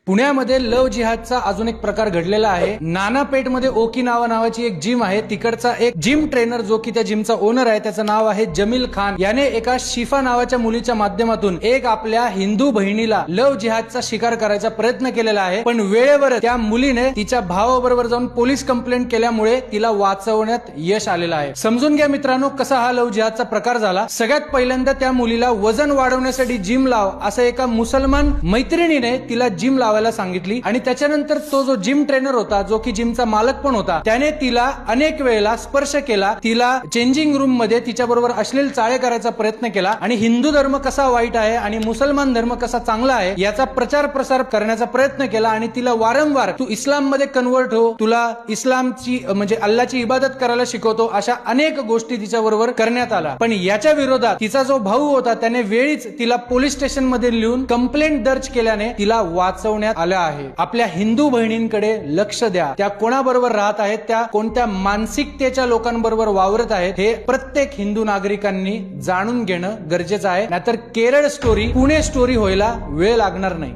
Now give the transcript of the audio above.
पुण्यामध्ये लव जिहादचा अजून एक प्रकार घडलेला आहे। नानापेठमध्ये ओकिनावा नावाची एक जिम आहे। तिकडचा एक जिम ट्रेनर जो की त्या जिमचा ओनर आहे, त्याचं नाव आहे जमील खान, याने एका शिफा नावाच्या मुलीच्या माध्यमातून एक आपल्या हिंदू बहिणीला लव जिहादचा शिकार करायचा प्रयत्न केलेला आहे। पण वेळेवर त्या मुलीने तिच्या भावाबरोबर जाऊन पोलीस कंप्लेंट केल्यामुळे तिला वाचवण्यात यश आलेलं आहे। समजून घ्या मित्रांनो, कसा हा लव जिहादचा प्रकार झाला। सगळ्यात पहिल्यांदा त्या मुलीला वजन वाढवण्यासाठी जिम लाव असं एका मुसलमान मैत्रिणीने तिला जिम लावायला सांगितली आणि त्याच्यानंतर तो जो जिम ट्रेनर होता, जो की जिमचा मालक पण होता, त्याने तिला अनेक वेळेला स्पर्श केला, तिला चेंजिंग रूम मध्ये तिच्या बरोबर अश्लील चाळे करायचा प्रयत्न केला आणि हिंदू धर्म कसा वाईट आहे आणि मुसलमान धर्म कसा चांगला आहे याचा प्रचार प्रसार करण्याचा प्रयत्न केला आणि तिला वारंवार तू इस्लाम मध्ये कन्वर्ट हो, तुला इस्लामची म्हणजे अल्लाची इबादत करायला शिकवतो, अशा अनेक गोष्टी तिच्या बरोबर करण्यात आला। पण याच्या विरोधात तिचा जो भाऊ होता त्याने वेळीच तिला पोलीस स्टेशन मध्ये लिहून कंप्लेंट दर्ज केल्याने तिला वाचवण्यात आलं आहे। आपल्या हिंदू बहिणींकडे लक्ष द्या, त्या कोणाबरोबर राहत आहेत, त्या कोणत्या मानसिकतेच्या लोकांबरोबर वावरत आहेत, हे प्रत्येक हिंदू नागरिकांनी जाणून घेणं गरजेचं आहे। नाहीतर केरळ स्टोरी पुणे स्टोरी व्हायला वेळ लागणार नाही।